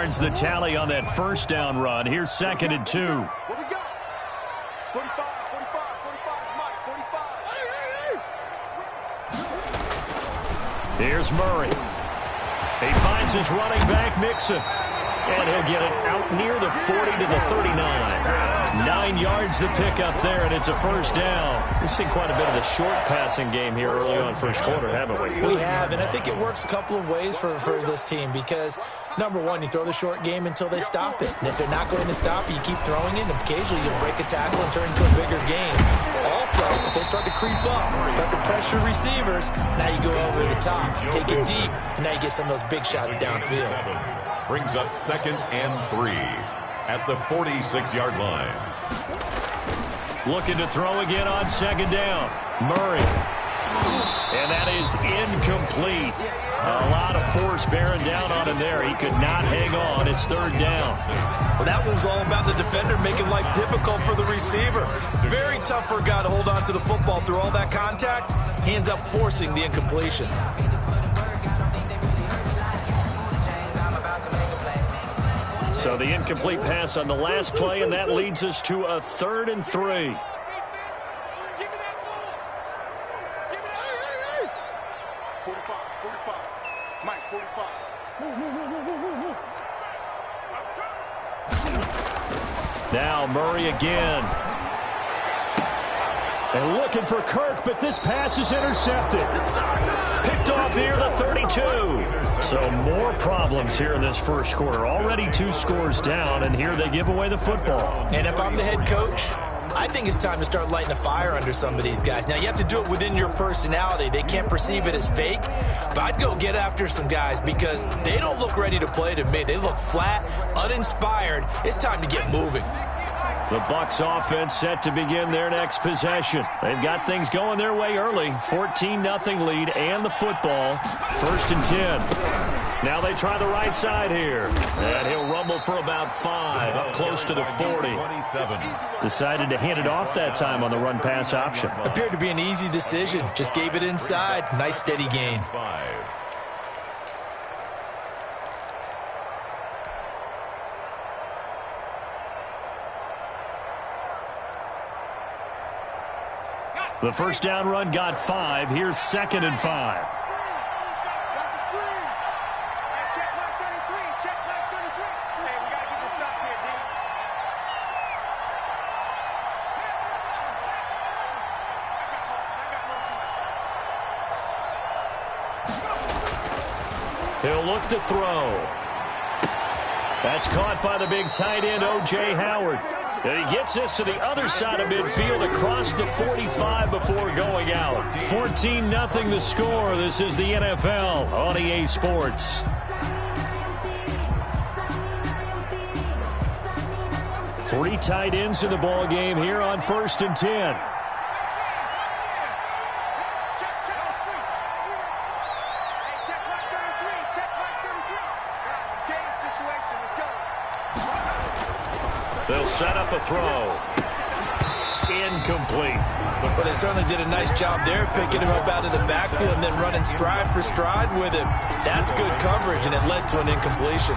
yards the tally on that first down run. Here's 2nd and 2. What we got? 45, 45, Mike, 45. Here's Murray. He finds his running back, Mixon. And he'll get it out near the 40 to the 39. 9 yards to pick up there, and it's a first down. We've seen quite a bit of the short passing game here early on first quarter, haven't we? We have, and I think it works a couple of ways for this team because, number one, you throw the short game until they stop it. And if they're not going to stop it, you keep throwing it, and occasionally you'll break a tackle and turn into a bigger game. Also, if they start to creep up, start to pressure receivers, now you go over the top, take it deep, and now you get some of those big shots downfield. Brings up 2nd and 3 at the 46-yard line. Looking to throw again on 2nd down. Murray. And that is incomplete. A lot of force bearing down on him there. He could not hang on. It's 3rd down. Well, that was all about the defender making life difficult for the receiver. Very tough for a guy to hold on to the football through all that contact. He ends up forcing the incompletion. So the incomplete pass on the last play, and that leads us to a 3rd and 3. Now Murray again. And looking for Kirk, but this pass is intercepted. Picked off near the 32. So more problems here in this first quarter. Already 2 scores down, and here they give away the football. And if I'm the head coach, I think it's time to start lighting a fire under some of these guys. Now, you have to do it within your personality. They can't perceive it as fake. But I'd go get after some guys because they don't look ready to play to me. They look flat, uninspired. It's time to get moving. The Bucs offense set to begin their next possession. They've got things going their way early. 14-0 lead and the football. 1st and 10. Now they try the right side here. And he'll rumble for about 5, up close to the 40. Decided to hand it off that time on the run-pass option. Appeared to be an easy decision. Just gave it inside. Nice steady gain. The first down run got 5. Here's 2nd and 5. He'll look to throw. That's caught by the big tight end, O.J. Howard. And he gets this to the other side of midfield across the 45 before going out. 14-0 the score. This is the NFL on EA Sports. Three tight ends in the ball game here on 1st and 10. They'll set up a throw. Incomplete. Well, they certainly did a nice job there, picking him up out of the backfield and then running stride for stride with him. That's good coverage, and it led to an incompletion.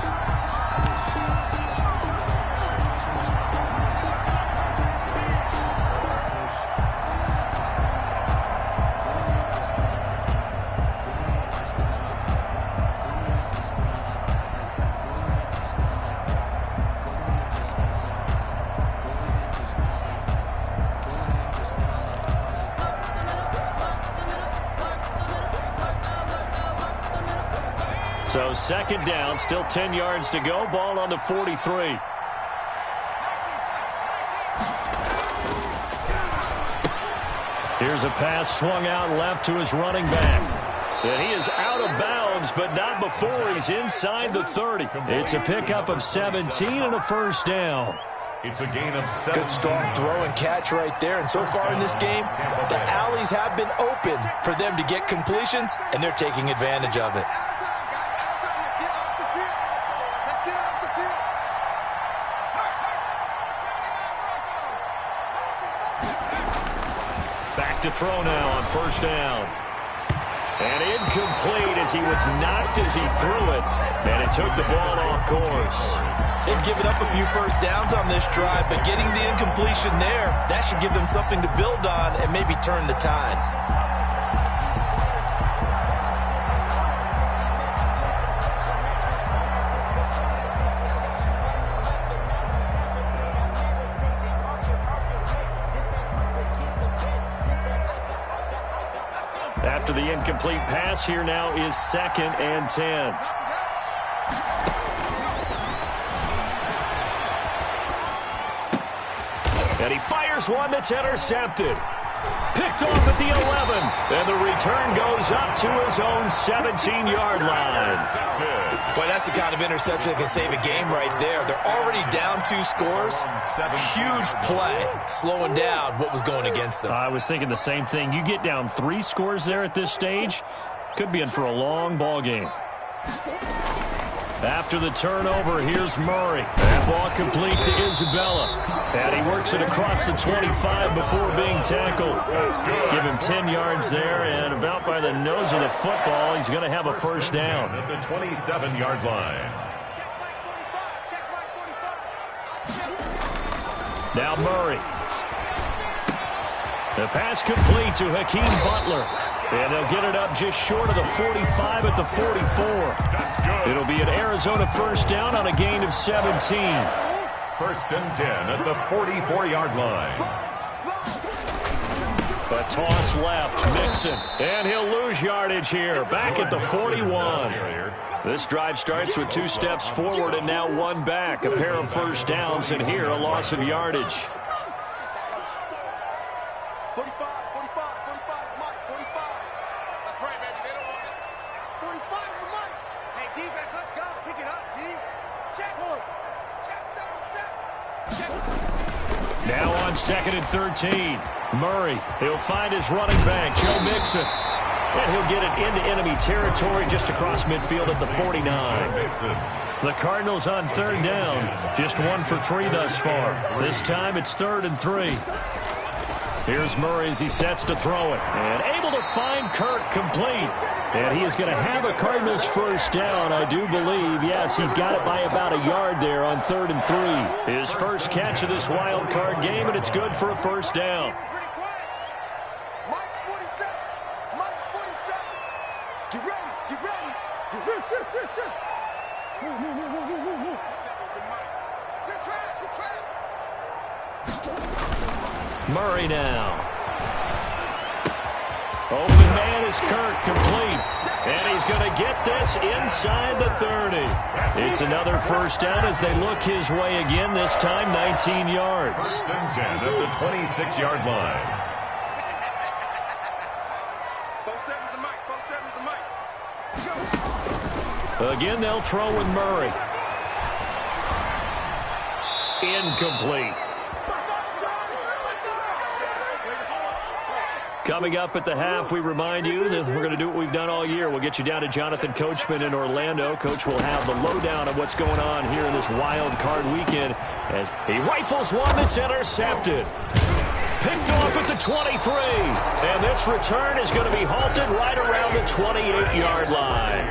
So 2nd down, still 10 yards to go. Ball on the 43. Here's a pass swung out left to his running back. And he is out of bounds, but not before he's inside the 30. It's a pickup of 17 and a first down. It's a gain of 7. Good strong throw and catch right there. And so far in this game, the alleys have been open for them to get completions, and they're taking advantage of it. Back to throw now on 1st down. And incomplete as he was knocked as he threw it. And it took the ball off course. They've given up a few first downs on this drive, but getting the incompletion there, that should give them something to build on and maybe turn the tide. After the incomplete pass, here now is 2nd and 10. And he fires one that's intercepted. Picked off at the 11. And the return goes up to his own 17-yard line. Boy, that's the kind of interception that can save a game right there. They're already down 2 scores. Huge play, slowing down what was going against them. I was thinking the same thing. You get down 3 scores there at this stage, could be in for a long ball game. After the turnover, here's Murray. That ball complete to Isabella. And he works it across the 25 before being tackled. Give him 10 yards there, and about by the nose of the football, he's going to have a first down. At the 27-yard line. Now Murray. The pass complete to Hakeem Butler. And they'll get it up just short of the 45 at the 44. It'll be an Arizona first down on a gain of 17. 1st and 10 at the 44-yard line. A toss left, Mixon. And he'll lose yardage here, back at the 41. This drive starts with 2 steps forward and now 1 back. A pair of first downs, and here a loss of yardage. 45, 45, Mike, 45. That's right, baby. They don't want it. 45 is the Mike. Hey, defense, let's go. Pick it up, D. Check. Check, double set. Check. Now on 2nd and 13. Murray, he'll find his running back, Joe Mixon. And he'll get it into enemy territory just across midfield at the 49. The Cardinals on 3rd down. Just 1 for 3 thus far. This time it's 3rd and 3. Here's Murray as he sets to throw it. And able to find Kirk complete. And he is going to have a Cardinals first down, I do believe. Yes, he's got it by about a yard there on 3rd and 3. His first catch of this wild card game, and it's good for a first down. Mike's 47. Mike's 47. Get ready. Get ready. Get ready. Shit. You're trapped. You're trapped. Murray now. Open man is Kirk, complete. And he's going to get this inside the 30. It's another first down as they look his way again, this time 19 yards. 1st and 10 at the 26-yard line. 47's the Mike. 47's the Mike. Again, they'll throw with Murray. Incomplete. Coming up at the half, we remind you that we're going to do what we've done all year. We'll get you down to Jonathan Coachman in Orlando. Coach will have the lowdown of what's going on here in this wild card weekend as he rifles one that's intercepted. Picked off at the 23. And this return is going to be halted right around the 28-yard line.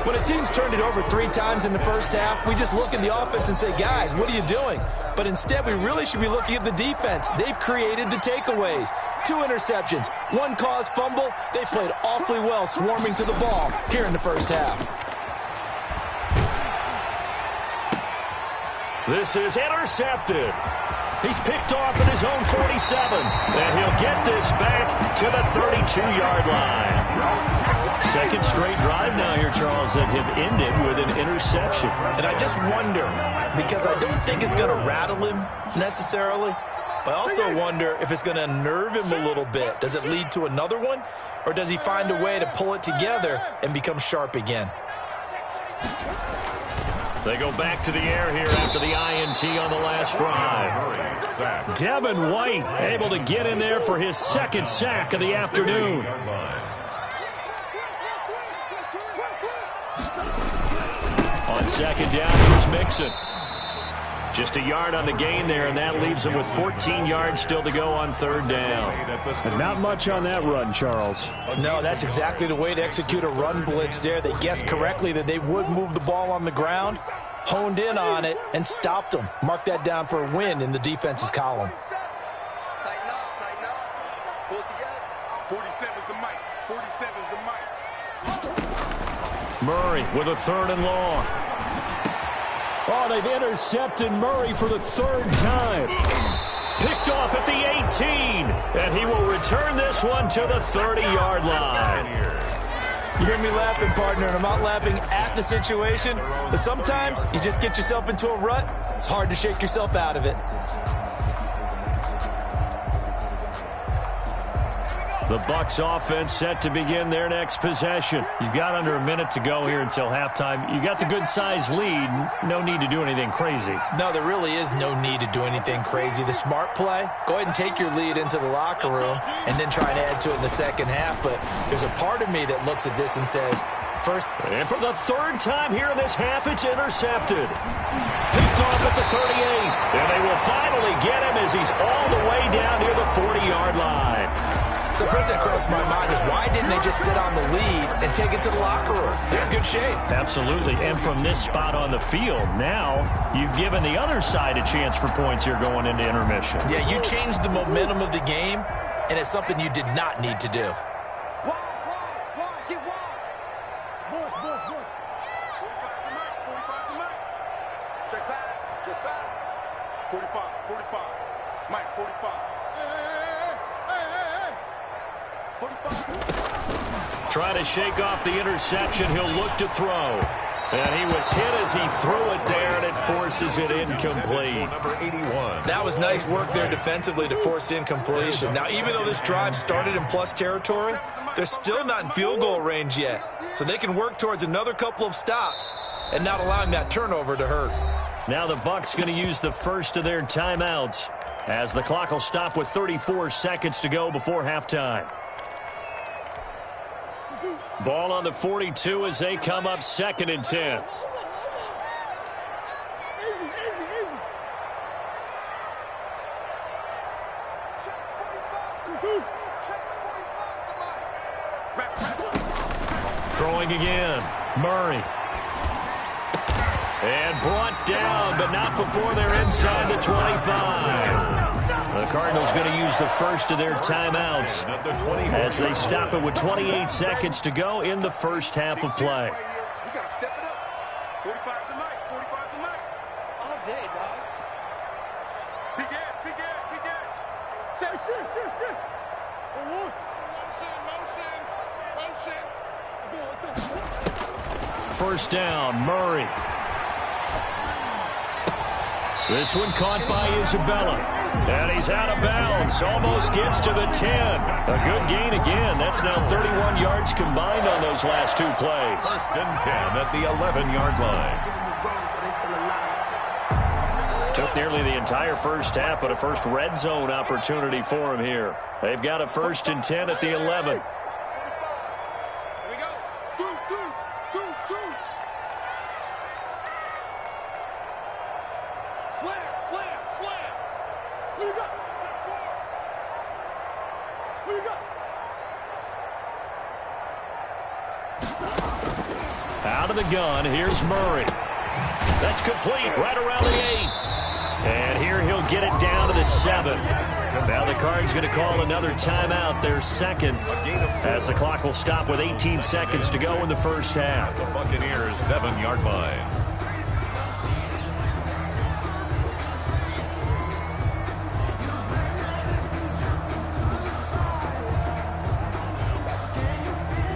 When a team's turned it over 3 times in the first half, we just look at the offense and say, guys, what are you doing? But instead, we really should be looking at the defense. They've created the takeaways. 2 interceptions, 1 caused fumble. They played awfully well swarming to the ball here in the first half. This is intercepted. He's picked off at his own 47. And he'll get this back to the 32-yard line. Second straight drive now here, Charles, that have ended with an interception. And I just wonder, because I don't think it's going to rattle him necessarily, but I also wonder if it's going to unnerve him a little bit. Does it lead to another one, or does he find a way to pull it together and become sharp again? They go back to the air here after the INT on the last drive. Devin White able to get in there for his 2nd sack of the afternoon. On 2nd down, here's Mixon. Just a yard on the gain there, and that leaves them with 14 yards still to go on third down. And not much on that run, Charles. No, that's exactly the way to execute a run blitz there. They guessed correctly that they would move the ball on the ground, honed in on it, and stopped them. Mark that down for a win in the defense's column. Tighten up. Pull it together. 47 is the mic. 47 is the mic. Murray with a third and long. Oh, they've intercepted Murray for the third time. Picked off at the 18, and he will return this one to the 30-yard line. You hear me laughing, partner, and I'm not laughing at the situation, but sometimes you just get yourself into a rut. It's hard to shake yourself out of it. The Bucs offense set to begin their next possession. You've got under a minute to go here until halftime. You got the good-sized lead. No need to do anything crazy. No, there really is no need to do anything crazy. The smart play, go ahead and take your lead into the locker room and then try and add to it in the second half. But there's a part of me that looks at this and says, first. And for the third time here in this half, it's intercepted. Picked off at the 38. And they will finally get him as he's all the way down near the 40-yard line. So first that crossed my mind is why didn't they just sit on the lead and take it to the locker room? They're in good shape. Absolutely. And from this spot on the field, now you've given the other side a chance for points here going into intermission. Yeah, you changed the momentum of the game, and it's something you did not need to do. Wide, get wide. Boys. 45 to Mike, 45 to Mike. Check pass. 45. Mike, 45. 45. Trying to shake off the interception. He'll look to throw. And he was hit as he threw it there, and it forces it incomplete. Number 81. That was nice work there defensively to force incompletion. Now, even though this drive started in plus territory, they're still not in field goal range yet. So they can work towards another couple of stops and not allowing that turnover to hurt. Now the Bucs going to use the first of their timeouts as the clock will stop with 34 seconds to go before halftime. Ball on the 42 as they come up 2nd and 10. Throwing again. Murray. And brought down, but not before they're inside the 25. The Cardinals going to use the first of their timeouts as they stop it with 28 seconds to go in the first half of play. We got to step it up. 45 to Mike, 45 to Mike. All day, dog. Big Ed. Set. Motion. First down, Murray. This one caught by Isabella. And he's out of bounds. Almost gets to the 10. A good gain again. That's now 31 yards combined on those last two plays. 1st and 10 at the 11-yard line. Took nearly the entire first half, but a first red zone opportunity for him here. They've got a 1st and 10 at the 11. Out of the gun, here's Murray. That's complete right around the 8. And here he'll get it down to the 7. Now the Cards going to call another timeout, their second, as the clock will stop with 18 seconds to go in the first half. The Buccaneers 7-yard line.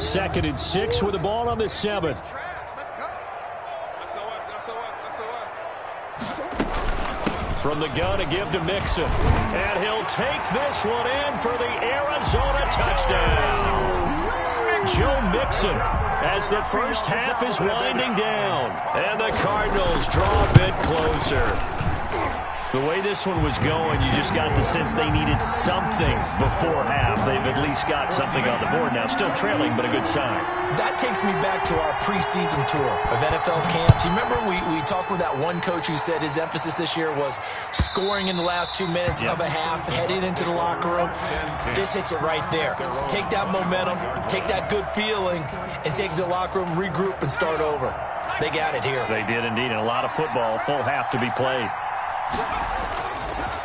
Second and 6 with the ball on the 7. Let's go. From the gun, a give to Mixon. And he'll take this one in for the Arizona touchdown. Joe Mixon as the first half is winding down. And the Cardinals draw a bit closer. The way this one was going, you just got the sense they needed something before half. They've at least got something on the board now. Still trailing, but a good sign. That takes me back to our preseason tour of NFL camps. You remember we talked with that one coach who said his emphasis this year was scoring in the last 2 minutes of a half, heading into the locker room. This hits it right there. Take that momentum, take that good feeling, and take it to the locker room, regroup, and start over. They got it here. They did indeed, and a lot of football, full half to be played.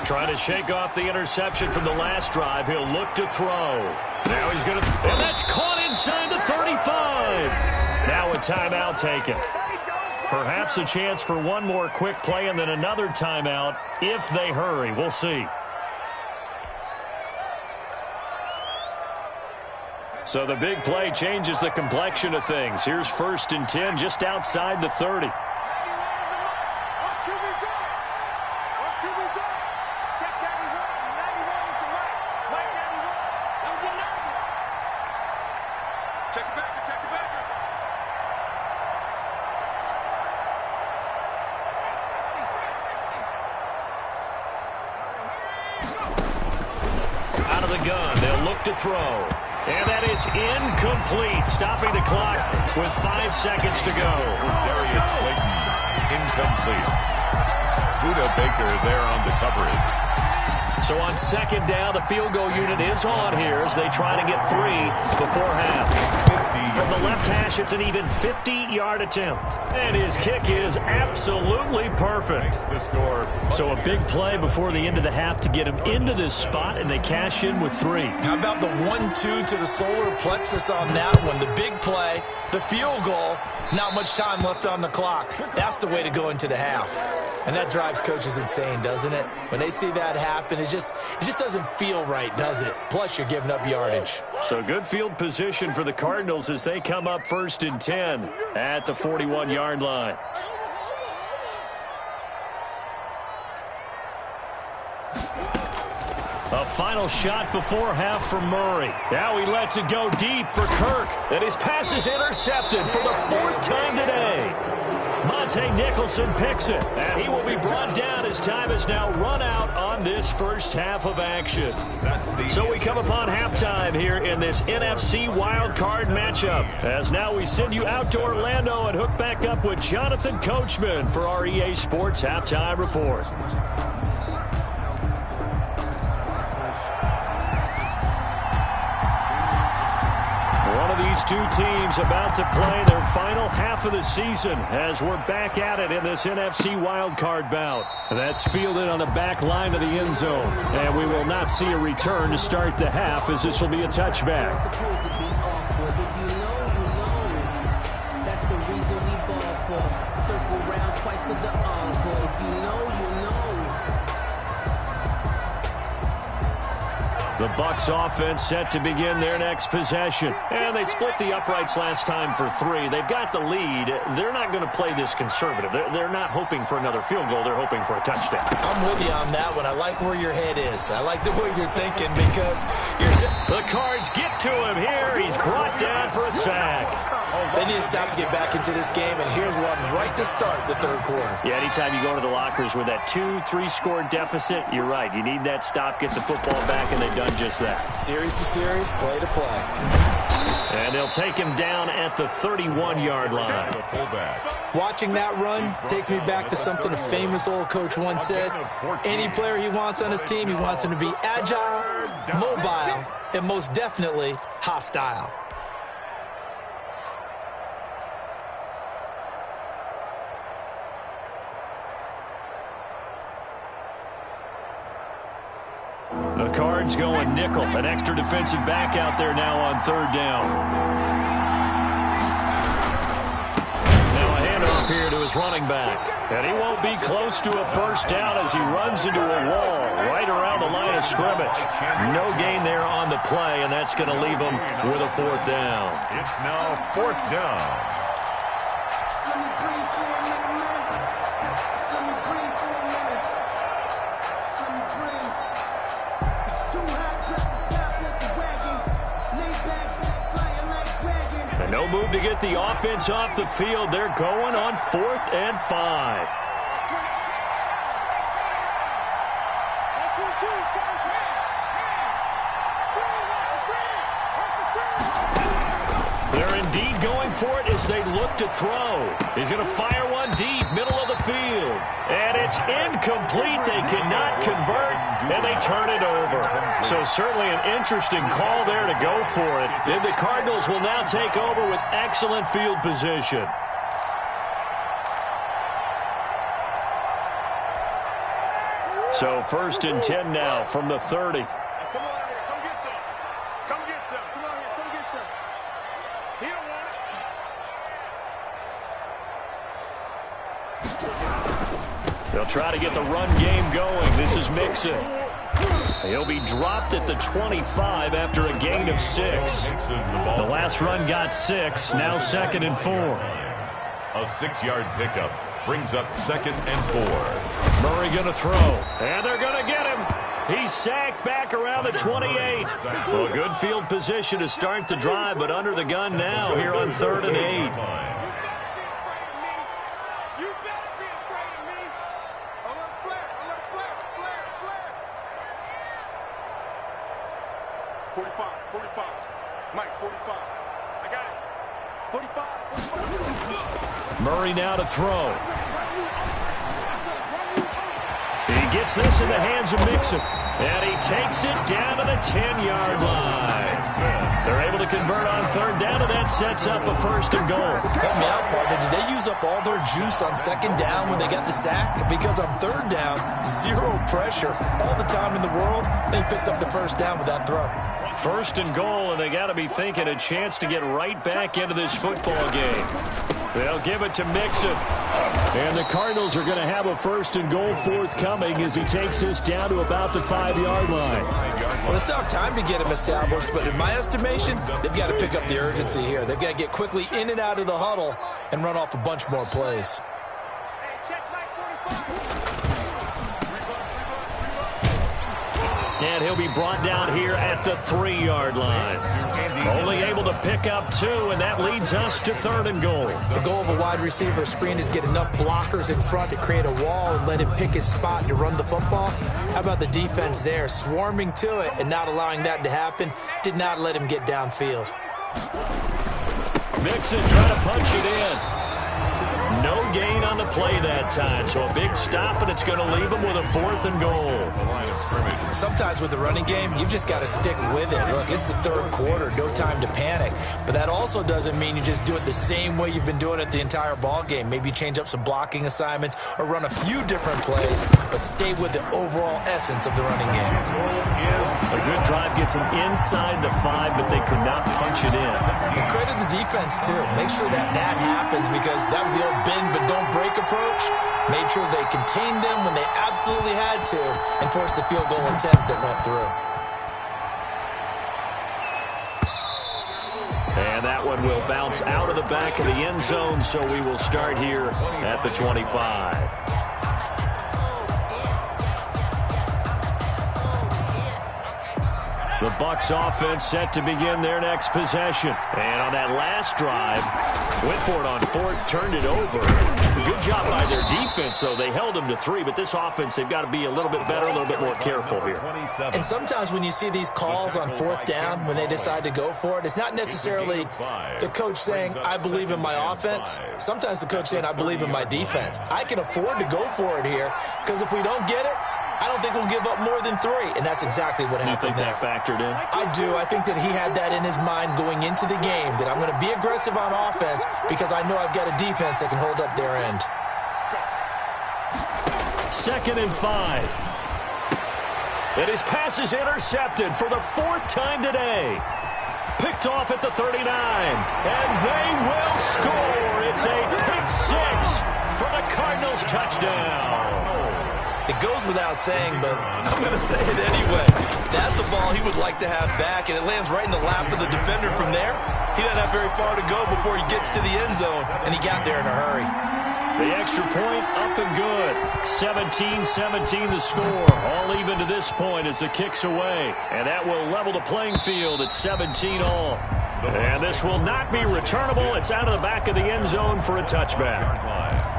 Trying to shake off the interception from the last drive. He'll look to throw. Now he's going to, and that's caught inside the 35. Now a timeout taken. Perhaps a chance for one more quick play and then another timeout if they hurry. We'll see. So the big play changes the complexion of things. Here's 1st and 10 just outside the 30. Out of the gun, they'll look to throw. And that is incomplete, stopping the clock with 5 seconds to go. Darius Slayton, incomplete. Buda Baker there on the coverage. So on 2nd down, the field goal unit is on here as they try to get 3 before half. From the left hash, it's an even 50-yard attempt. And his kick is absolutely perfect. The score. So a big play before the end of the half to get him into this spot, and they cash in with 3. How about the 1-2 to the solar plexus on that one? The big play, the field goal, not much time left on the clock. That's the way to go into the half. And that drives coaches insane, doesn't it? When they see that happen, it just doesn't feel right, does it? Plus, you're giving up yardage. So good field position for the Cardinals as they come up 1st and 10 at the 41-yard line. A final shot before half for Murray. Now he lets it go deep for Kirk. And his pass is intercepted for the 4th time today. Monte Nicholson picks it, and he will be brought down as time is now run out on this first half of action. So we come upon halftime here in this NFC wildcard matchup, as now we send you out to Orlando and hook back up with Jonathan Coachman for our EA Sports Halftime Report. These two teams about to play their final half of the season as we're back at it in this NFC wildcard bout. That's fielded on the back line of the end zone. And we will not see a return to start the half as this will be a touchback. That's the reason we ball for. Circle round twice for the encore. If you know, you know. The Bucs offense set to begin their next possession. And they split the uprights last time for 3. They've got the lead. They're not going to play this conservative. They're not hoping for another field goal. They're hoping for a touchdown. I'm with you on that one. I like where your head is. I like the way you're thinking because the Cards get to him here. He's brought down for a sack. They need to stop to get back into this game, and here's one right to start the 3rd quarter. Yeah, anytime you go to the lockers with that 2-3 score deficit, you're right. You need that stop, get the football back, and they've done just that. Series to series, play to play. And they'll take him down at the 31-yard line. Watching that run takes me back to something a famous old coach once said. Any player he wants on his team, he wants him to be agile, mobile, and most definitely hostile. The Cards going nickel. An extra defensive back out there now on 3rd down. Now a handoff here to his running back. And he won't be close to a first down as he runs into a wall right around the line of scrimmage. No gain there on the play, and that's going to leave him with a 4th down. It's now 4th down. No move to get the offense off the field. They're going on 4th and 5. They're indeed going for it as they look to throw. He's going to fire one deep, middle of the field. And it's incomplete. They cannot convert, and they turn it over. So certainly an interesting call there to go for it. And the Cardinals will now take over with excellent field position. So 1st and 10 now from the 30. Come on out here. Come get some. Come get some. Come on here. Come get some. He don't want it. They'll try to get the run game going. This is Mixon. He'll be dropped at the 25 after a gain of 6. The last run got 6. Now 2nd and 4. A 6-yard pickup brings up 2nd and 4. Murray going to throw. And they're going to get him. He's sacked back around the 28. Well, good field position to start the drive, but under the gun now here on 3rd and 8. You better be afraid of me. Alert flare, alert flare, flare, flare. 45, 45. Mike, 45. I got it. 45, 45. Murray now to throw. He gets this in the hands of Mixon. And he takes it down to the 10-yard line. They're able to convert on 3rd down, and that sets up a 1st and goal. Help me out, partner. Did they use up all their juice on 2nd down when they got the sack? Because on 3rd down, 0 pressure all the time in the world, and he picks up the 1st down with that throw. 1st and goal, and they got to be thinking a chance to get right back into this football game. They'll give it to Mixon. And the Cardinals are going to have a 1st and goal forthcoming as he takes this down to about the 5-yard line. Well, they still have time to get him established, but in my estimation, they've got to pick up the urgency here. They've got to get quickly in and out of the huddle and run off a bunch more plays. Hey, check Mike 45. And he'll be brought down here at the 3-yard line. Only able to pick up 2, and that leads us to 3rd and goal. The goal of a wide receiver screen is get enough blockers in front to create a wall and let him pick his spot to run the football. How about the defense there, swarming to it and not allowing that to happen? Did not let him get downfield. Mixon trying to punch it in. No gain on the play that time, so a big stop, and it's going to leave him with a 4th and goal. Sometimes with the running game, you've just got to stick with it. Look, it's the 3rd quarter, no time to panic. But that also doesn't mean you just do it the same way you've been doing it the entire ball game. Maybe change up some blocking assignments or run a few different plays, but stay with the overall essence of the running game. A good drive gets them inside the 5, but they could not punch it in. And credit the defense, too. Make sure that happens, because that was the old bend but don't break approach. Made sure they contained them when they absolutely had to and forced the field goal attempt that went through. And that one will bounce out of the back of the end zone, so we will start here at the 25. The Bucs offense set to begin their next possession. And on that last drive, went for it on 4th, turned it over. Good job by their defense, though. They held them to 3, but this offense, they've got to be a little bit better, a little bit more careful here. And sometimes when you see these calls on 4th down, when they decide to go for it, it's not necessarily the coach saying, I believe in my offense. Sometimes the coach saying, I believe in my defense. I can afford to go for it here, because if we don't get it, I don't think we'll give up more than 3, and that's exactly what happened there. You think that factored in? I do. I think that he had that in his mind going into the game, that I'm going to be aggressive on offense because I know I've got a defense that can hold up their end. 2nd and 5. And his pass is intercepted for the 4th time today. Picked off at the 39, and they will score. It's a pick 6 for the Cardinals touchdown. It goes without saying, but I'm going to say it anyway. That's a ball he would like to have back, and it lands right in the lap of the defender from there. He doesn't have very far to go before he gets to the end zone, and he got there in a hurry. The extra point up and good. 17-17 the score. All even to this point as the kick's away. And that will level the playing field at 17 all. And this will not be returnable. It's out of the back of the end zone for a touchback.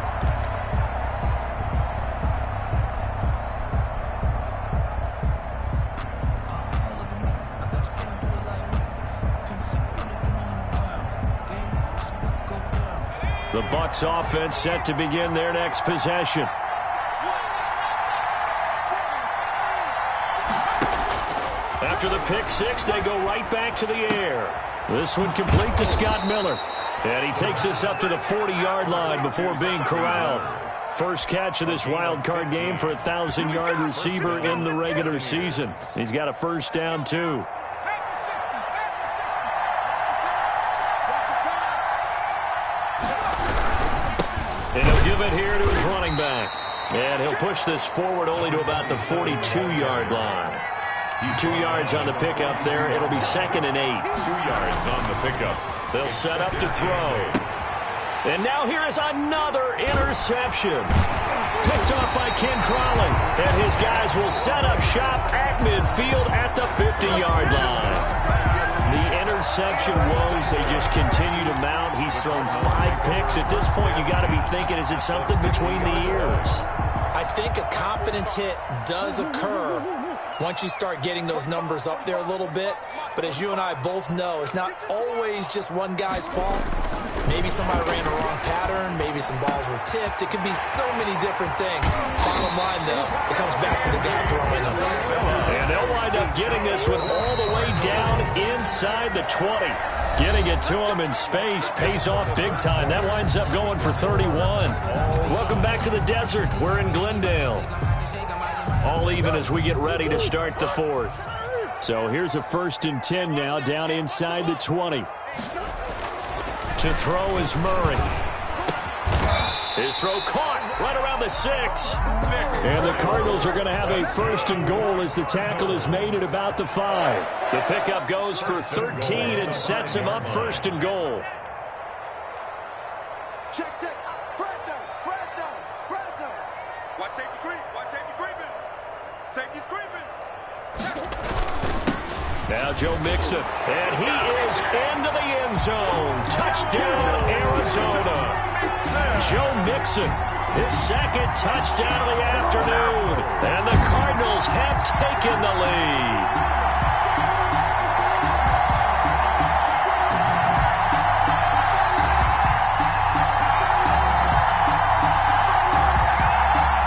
The Bucs offense set to begin their next possession. After the pick six, they go right back to the air. This one complete to Scott Miller. And he takes this up to the 40-yard line before being corralled. First catch of this wild card game for a 1,000-yard receiver in the regular season. He's got a first down, too. And he'll give it here to his running back. And he'll push this forward only to about the 42-yard line. 2 yards on the pickup there. It'll be 2nd and 8. 2 yards on the pickup. They'll set up to throw. And now here is another interception. Picked off by Ken Crawley. And his guys will set up shop at midfield at the 50-yard line. The interception woes, they just continue to mount. He's thrown 5 picks. At this point, you got to be thinking, is it something between the ears? I think a confidence hit does occur once you start getting those numbers up there a little bit. But as you and I both know, it's not always just one guy's fault. Maybe somebody ran a wrong pattern. Maybe some balls were tipped. It could be so many different things. Bottom line, though, it comes back to the guy throwing them. And they'll wind up getting this one all the way down inside the 20. Getting it to him in space pays off big time. That winds up going for 31. Welcome back to the desert. We're in Glendale. All even as we get ready to start the fourth. So here's a 1st and 10 now down inside the 20. To throw is Murray. His throw caught right around the 6. And the Cardinals are going to have a 1st and goal as the tackle is made at about the 5. The pickup goes for 13 and sets him up 1st and goal. Check, check. Fresno. Watch safety creep. Safety's creeping. Now Joe Mixon, and he is into the end zone. Touchdown, Arizona. Joe Mixon, his 2nd touchdown of the afternoon. And the Cardinals have taken the lead.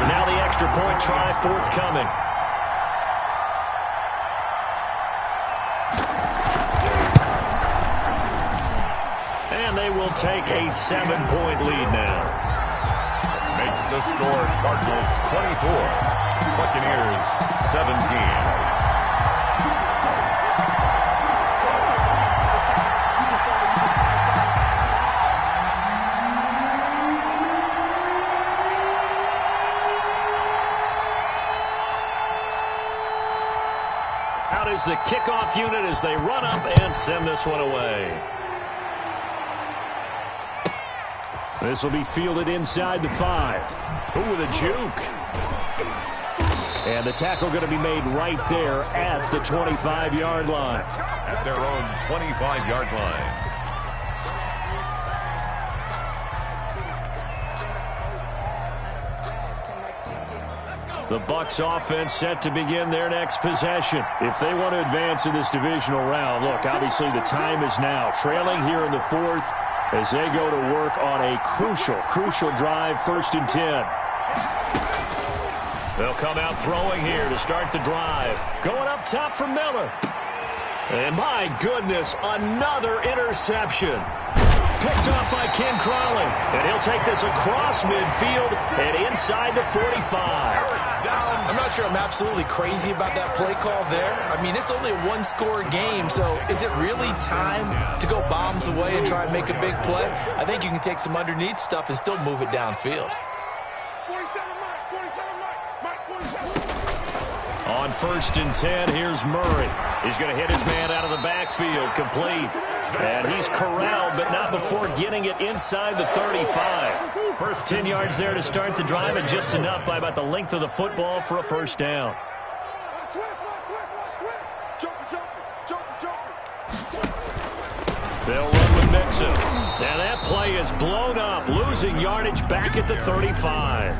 Now the extra point try forthcoming. And they will take a 7-point lead now. Makes the score Cardinals 24, Buccaneers 17. Out is the kickoff unit as they run up and send this one away. This will be fielded inside the 5. Ooh, with a juke. And the tackle going to be made right there at the 25-yard line. At their own 25-yard line. The Bucs offense set to begin their next possession. If they want to advance in this divisional round, look, obviously the time is now. Trailing here in the 4th as they go to work on a crucial drive, 1st and 10. They'll come out throwing here to start the drive. Going up top for Miller. And my goodness, another interception. Picked off by Ken Crawley. And he'll take this across midfield and inside the 45. I'm not sure I'm absolutely crazy about that play call there. I mean, it's only a 1-score game, so is it really time to go bombs away and try and make a big play? I think you can take some underneath stuff and still move it downfield. 47 Mike. 47. On 1st and 10, here's Murray. He's going to hit his man out of the backfield, complete. And he's corralled, but not before getting it inside the 35. First 10 yards there to start the drive, and just enough by about the length of the football for a 1st down. They'll run with Mixon. And that play is blown up, losing yardage back at the 35.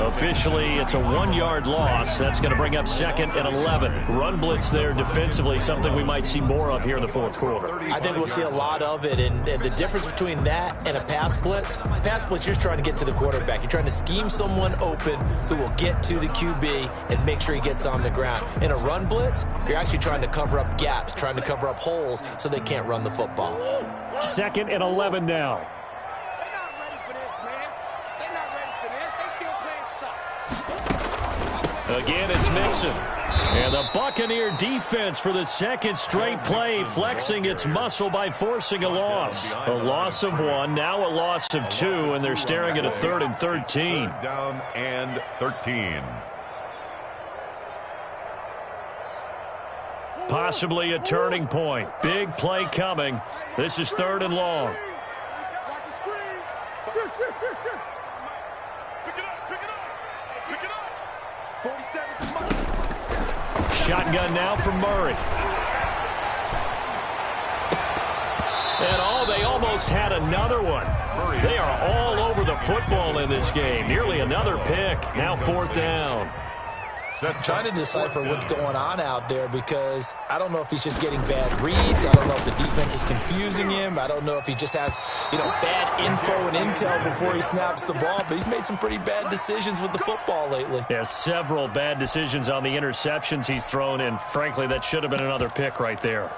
Officially, it's a 1-yard loss. That's going to bring up 2nd and 11. Run blitz there defensively, something we might see more of here in the fourth quarter. I think we'll see a lot of it, and the difference between that and a pass blitz, you're just trying to get to the quarterback. You're trying to scheme someone open who will get to the QB and make sure he gets on the ground. In a run blitz, you're actually trying to cover up gaps, trying to cover up holes so they can't run the football. 2nd and 11 now. They're not ready for this, man. They're not ready for this. They still playing soft. Again, it's Mixon. And the Buccaneer defense for the second straight play, flexing its muscle by forcing a loss. A loss of 1, now a loss of 2, and they're staring at a 3rd and 13. 3rd down and 13. Possibly a turning point. Big play coming. This is 3rd and long. Watch the screen. Shoot. Pick it up. 47. Shotgun now from Murray. And they almost had another one. They are all over the football in this game. Nearly another pick. Now 4th down. Trying to decipher what's going on out there because I don't know if he's just getting bad reads. I don't know if the defense is confusing him. I don't know if he just has, bad info and intel before he snaps the ball. But he's made some pretty bad decisions with the football lately. Yeah, several bad decisions on the interceptions he's thrown, and frankly, that should have been another pick right there.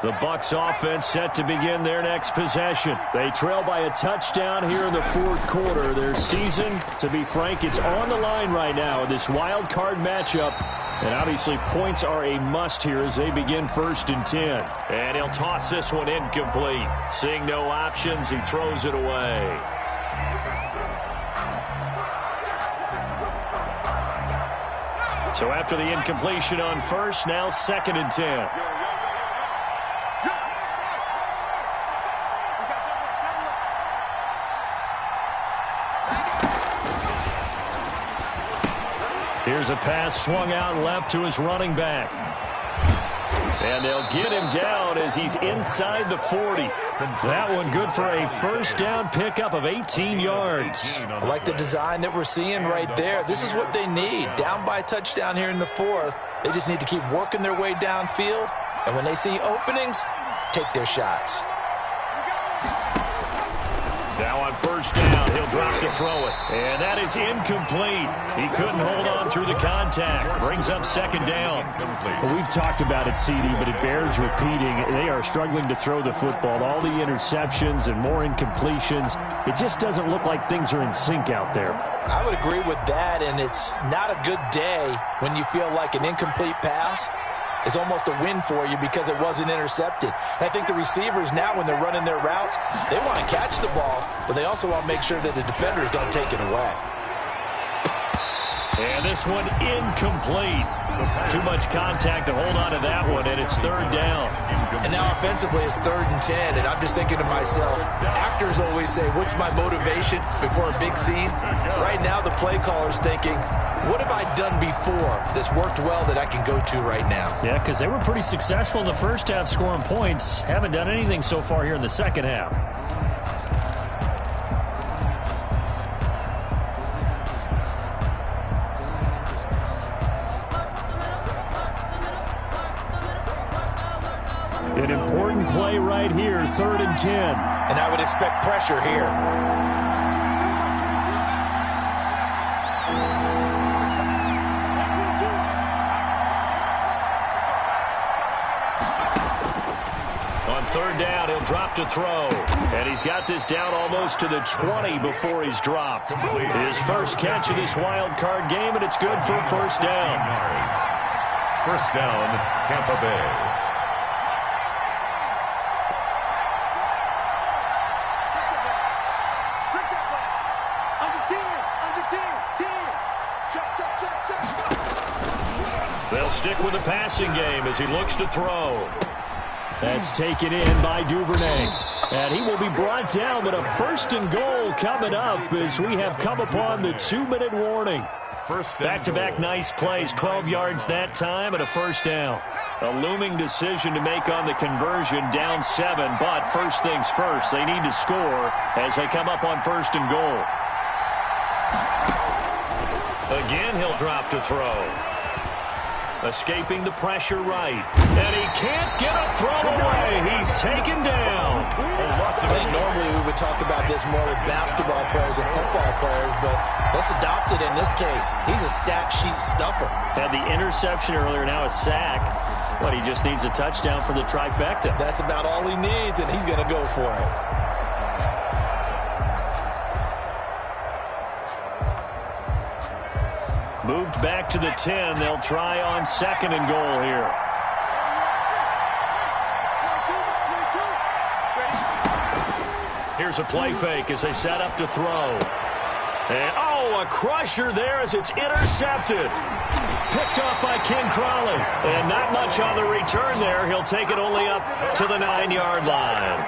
The Bucs offense set to begin their next possession. They trail by a touchdown here in the 4th quarter. Their season, to be frank, it's on the line right now in this wild card matchup. And obviously points are a must here as they begin 1st and 10. And he'll toss this one incomplete. Seeing no options, he throws it away. So after the incompletion on 1st, now 2nd and 10. Here's a pass swung out left to his running back. And they'll get him down as he's inside the 40. That one good for a 1st down pickup of 18 yards. I like the design that we're seeing right there. This is what they need. Down by a touchdown here in the 4th. They just need to keep working their way downfield. And when they see openings, take their shots. Now on 1st down, he'll drop to throw it. And that is incomplete. He couldn't hold on through the contact. Brings up 2nd down. Well, we've talked about it, CD, but it bears repeating. They are struggling to throw the football. All the interceptions and more incompletions. It just doesn't look like things are in sync out there. I would agree with that, and it's not a good day when you feel like an incomplete pass is almost a win for you because it wasn't intercepted. And I think the receivers now, when they're running their routes, they want to catch the ball, but they also want to make sure that the defenders don't take it away. And this one incomplete. Too much contact to hold on to that one, and it's 3rd down. And now offensively it's 3rd and 10, and I'm just thinking to myself, actors always say, what's my motivation before a big scene? Right now the play caller's thinking, what have I done before that's worked well that I can go to right now? Yeah, because they were pretty successful in the 1st half scoring points. Haven't done anything so far here in the 2nd half. An important play right here, 3rd and 10. And I would expect pressure here. On 3rd down, he'll drop to throw. And he's got this down almost to the 20 before he's dropped. His first catch of this wild card game, and it's good for 1st down. 1st down, Tampa Bay. They'll stick with the passing game as he looks to throw. That's taken in by Duvernay. And he will be brought down, but a 1st and goal coming up as we have come upon the 2-minute warning. first and Back-to-back goal. nice plays, 12 yards that time and a first down. A looming decision to make on the conversion, down 7, but first things first, they need to score as they come up on first and goal. Again, he'll drop to throw. Escaping the pressure right. And he can't get a throw away. He's taken down. I think normally we would talk about this more with basketball players and football players, but let's adopt it in this case. He's a stat sheet stuffer. Had the interception earlier, now a sack. But he just needs a touchdown for the trifecta. That's about all he needs, and he's going to go for it. Moved back to the 10. They'll try on second and goal here. Here's a play fake as they set up to throw. And, a crusher there as it's intercepted. Picked off by Ken Crawley. And not much on the return there. He'll take it only up to the 9-yard line.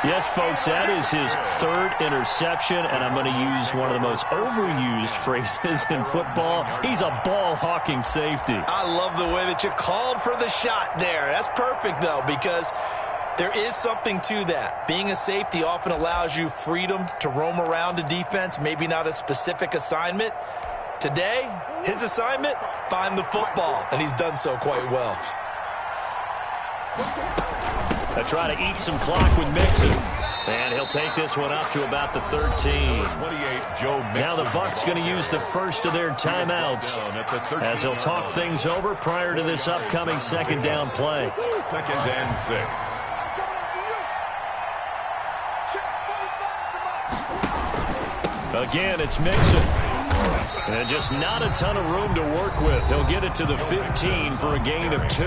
Yes, folks, that is his third interception, and I'm going to use one of the most overused phrases in football. He's a ball-hawking safety. I love the way that you called for the shot there. That's perfect, though, because there is something to that. Being a safety often allows you freedom to roam around a defense, maybe not a specific assignment. Today, his assignment, find the football, and he's done so quite well. They try to eat some clock with Mixon. And he'll take this one up to about the 13. 28, Joe Mixon. Now the Bucs going to use the first of their timeouts as they'll talk things over prior to this upcoming second down play. Second and 6. Again, it's Mixon. And just not a ton of room to work with. He'll get it to the 15 for a gain of 2.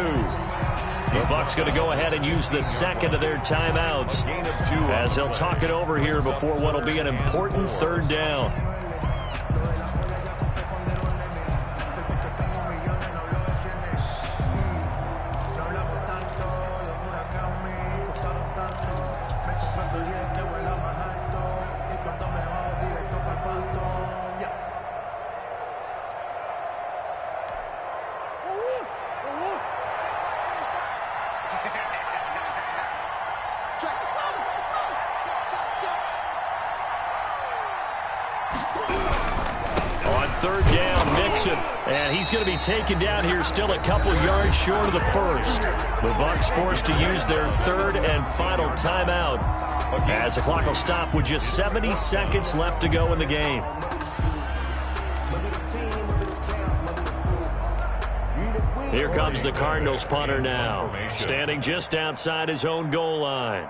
The Bucs going to go ahead and use the second of their timeouts as they'll talk it over here before what will be an important third down. Third down, Mixon, and he's going to be taken down here still a couple yards short of the first. The Bucs forced to use their third and final timeout as the clock will stop with just 70 seconds left to go in the game. Here comes the Cardinals punter now, standing just outside his own goal line.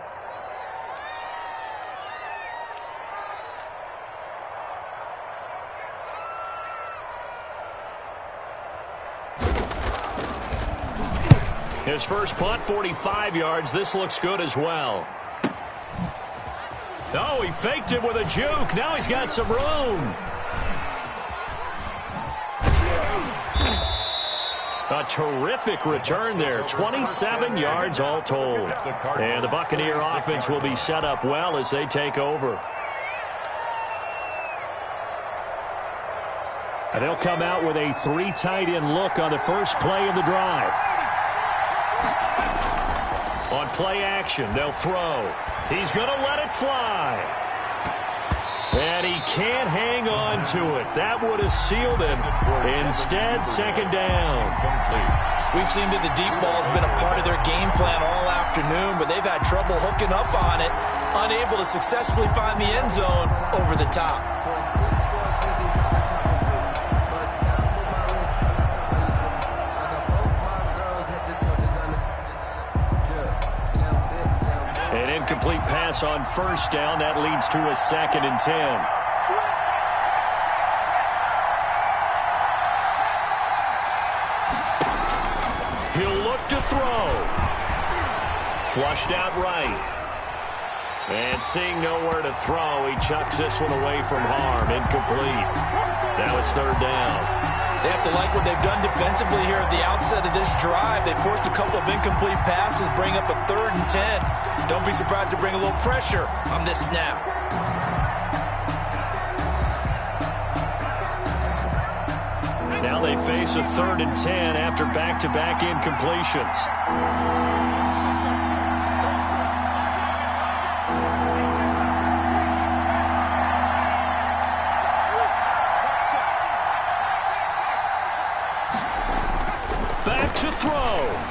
His first punt, 45 yards. This looks good as well. Oh, he faked it with a juke. Now he's got some room. A terrific return there. 27 yards all told. And the Buccaneer offense will be set up well as they take over. And they'll come out with a 3 tight end look on the first play of the drive. On play action, they'll throw. He's going to let it fly. And he can't hang on to it. That would have sealed him. Instead, second down. We've seen that the deep ball has been a part of their game plan all afternoon, but they've had trouble hooking up on it, unable to successfully find the end zone over the top. Incomplete pass on first down. That leads to a 2nd and 10. He'll look to throw. Flushed out right. And seeing nowhere to throw, he chucks this one away from harm. Incomplete. Now it's third down. They have to like what they've done defensively here at the outset of this drive. They forced a couple of incomplete passes, bring up a 3rd and 10. Don't be surprised to bring a little pressure on this snap. Now they face a 3rd and 10 after back-to-back incompletions. Back to throw.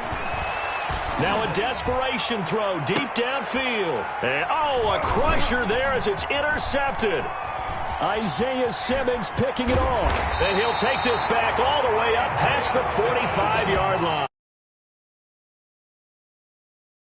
Now a desperation throw deep downfield. And, a crusher there as it's intercepted. Isaiah Simmons picking it off. And he'll take this back all the way up past the 45-yard line.